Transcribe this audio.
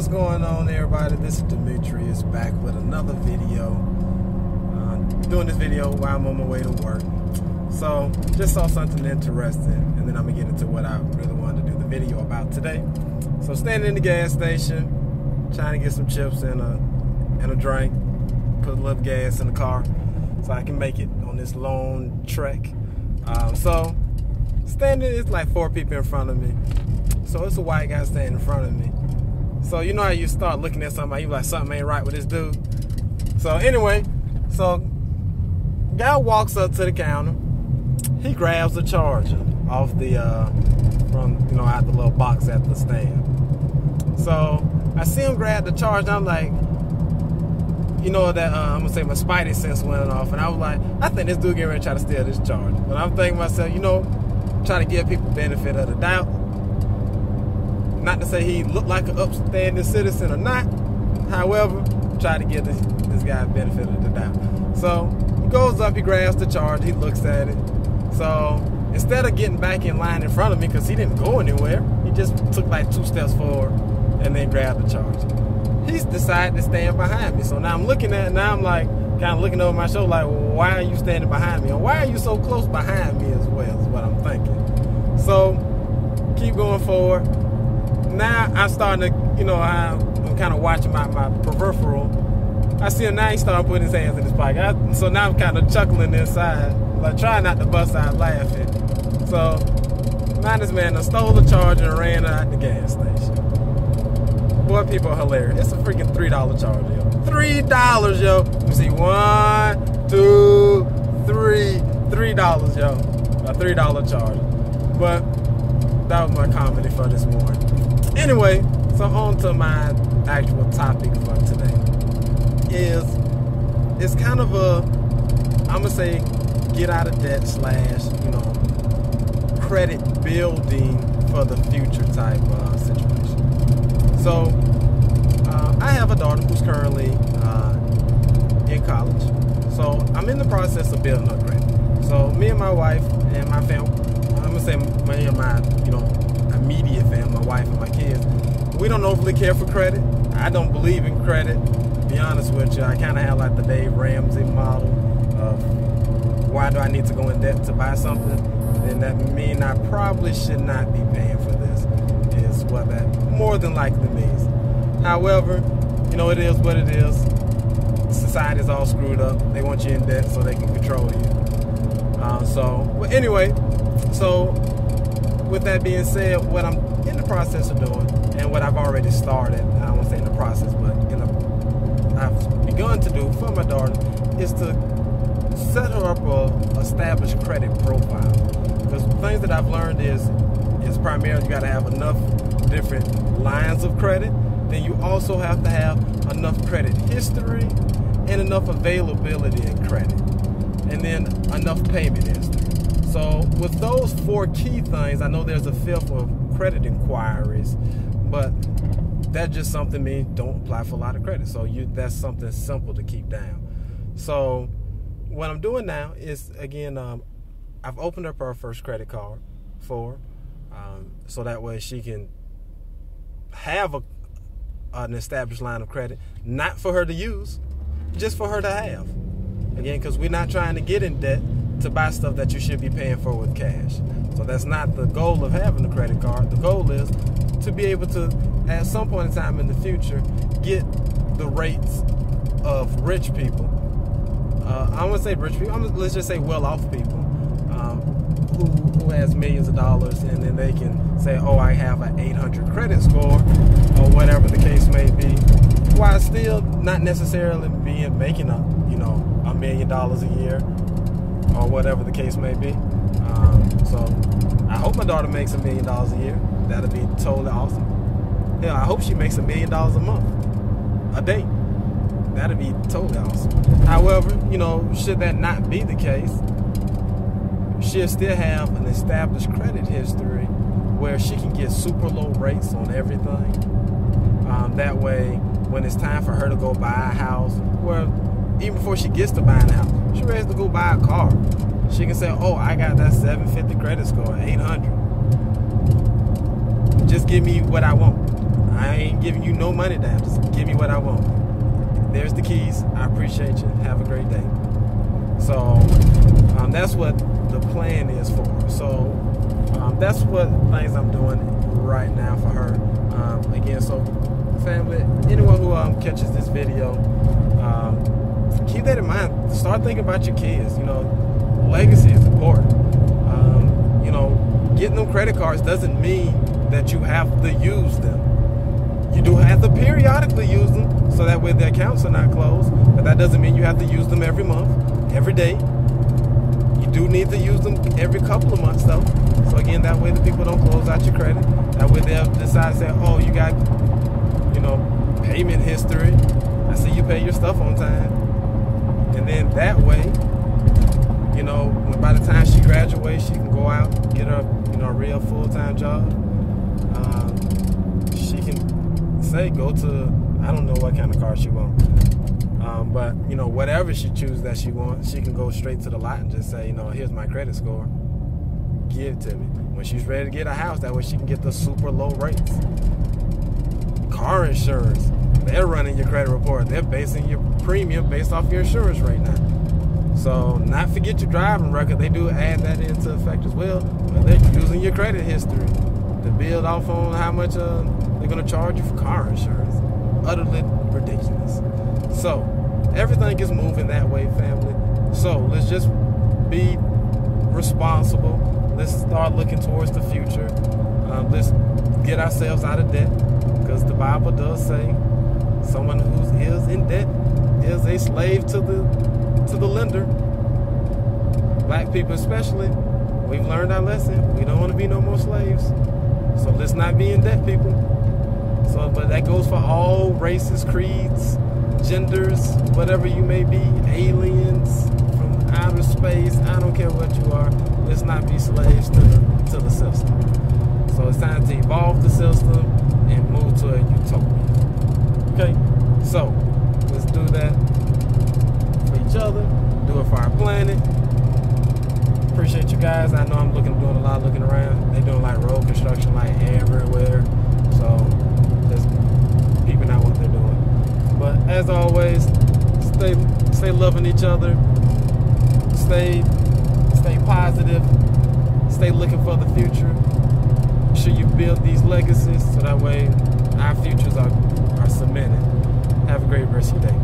what's going on, everybody? This is Demetrius back with another video. Doing this video while I'm on my way to work. So, just saw something interesting, and then I'm gonna get into what I really wanted to do the video about today. So, standing in the gas station, trying to get some chips and a drink, put a little gas in the car so I can make it on this long trek. So, standing, it's like 4 people in front of me. So it's a white guy standing in front of me. So you know how you start looking at somebody, you like, something ain't right with this dude. So anyway, guy walks up to the counter. He grabs the charger off the from, you know, out the little box at the stand. So I see him grab the charger. I'm like, you know, that I'm gonna say my spidey sense went off, and I was like, I think this dude getting ready to try to steal this charger. But I'm thinking to myself, you know, try to give people benefit of the doubt. Not to say he looked like an upstanding citizen or not. However, try to give this guy benefit of the doubt. So he goes up, he grabs the charger, he looks at it. So instead of getting back in line in front of me, because he didn't go anywhere, he just took like 2 steps forward and then grabbed the charger. He's decided to stand behind me. So now I'm looking at it, now I'm like, kind of looking over my shoulder like, why are you standing behind me? And why are you so close behind me as well, is what I'm thinking. So keep going forward. Now I'm starting to, you know, I'm kind of watching my peripheral. I see him now, he started putting his hands in his pocket. So now I'm kind of chuckling inside, like trying not to bust out laughing. So now this man done stole the charger and ran out the gas station. Boy, people are hilarious. It's a freaking $3 charger, yo. $3, yo. Let me see, 1, 2, 3. $3, yo. A $3 charger. But that was my comedy for this morning. Anyway, so on to my actual topic for today. It's kind of a, I'm gonna say, get out of debt / you know, credit building for the future type situation. So I have a daughter who's currently in college. So I'm in the process of building her credit. So me and my wife and my family, I'm gonna say me and my, you know, immediate family, my wife and my kids, we don't overly care for credit. I don't believe in credit, to be honest with you. I kind of have like the Dave Ramsey model of why do I need to go in debt to buy something, and that means I probably should not be paying for this, is what that more than likely means. However, you know, it is what it is. Society's all screwed up. They want you in debt so they can control you. But anyway, so with that being said, what I'm in the process of doing, and what I've already started, I won't say in the process, but I've begun to do for my daughter, is to set her up a established credit profile. Because the things that I've learned is primarily you got to have enough different lines of credit. Then you also have to have enough credit history and enough availability in credit, and then enough payment history. So with those 4 key things, I know there's a 5th of credit inquiries, but that's just something means don't apply for a lot of credit. So that's something simple to keep down. So what I'm doing now is, again, I've opened up her first credit card for her, so that way she can have an established line of credit, not for her to use, just for her to have. Again, because we're not trying to get in debt to buy stuff that you should be paying for with cash. So that's not the goal of having a credit card. The goal is to be able to, at some point in time in the future, get the rates of rich people. I won't say rich people, let's just say well-off people who has millions of dollars, and then they can say, oh, I have an 800 credit score, or whatever the case may be, while still not necessarily making $1 million a year, or whatever the case may be. So I hope my daughter makes $1 million a year. That'll be totally awesome. Yeah, I hope she makes $1 million a month, a day. That'd be totally awesome. However, you know, should that not be the case, she'll still have an established credit history where she can get super low rates on everything. That way, when it's time for her to go buy a house, well, even before she gets to buying a house, she's ready to go buy a car. She can say, oh, I got that 750 credit score, 800. Just give me what I want. I ain't giving you no money down. Just give me what I want. There's the keys. I appreciate you. Have a great day. So that's what the plan is for. So that's what things I'm doing right now for her. Again, so family, anyone who catches this video, keep that in mind. Start thinking about your kids. You know, legacy is important. You know, getting them credit cards doesn't mean that you have to use them. You do have to periodically use them so that way the accounts are not closed, but that doesn't mean you have to use them every month, every day. You do need to use them every couple of months though. So again, that way the people don't close out your credit. That way they'll decide to say, oh, you got, you know, payment history. I see you pay your stuff on time. And then that way, you know, by the time she graduates, she can go out, get her, you know, a real full-time job. She can say, go to, I don't know what kind of car she wants. But, you know, whatever she chooses that she wants, she can go straight to the lot and just say, you know, here's my credit score. Give it to me. When she's ready to get a house, that way she can get the super low rates. Car insurance, they're running your credit report. They're basing your premium based off your insurance right now. So not forget your driving record. They do add that into effect as well. But they're using your credit history to build off on how much they're going to charge you for car insurance. Utterly ridiculous. So everything is moving that way, family. So let's just be responsible. Let's start looking towards the future. Let's get ourselves out of debt, because the Bible does say someone who is in debt is a slave to the lender. Black people especially, we've learned our lesson. We don't want to be no more slaves. So let's not be in debt, people. So, but that goes for all races, creeds, genders, whatever you may be, aliens from outer space. I don't care what you are. Let's not be slaves to the system. So it's time to evolve the system and move to a utopia. Okay, so let's do that for each other. Do it for our planet. Appreciate you guys. I know I'm doing a lot of looking around. They're doing like road construction like everywhere. So just peeping out what they're doing. But as always, stay loving each other. Stay positive. Stay looking for the future. Make sure you build these legacies so that way our futures are cemented. Have a great rest of your day.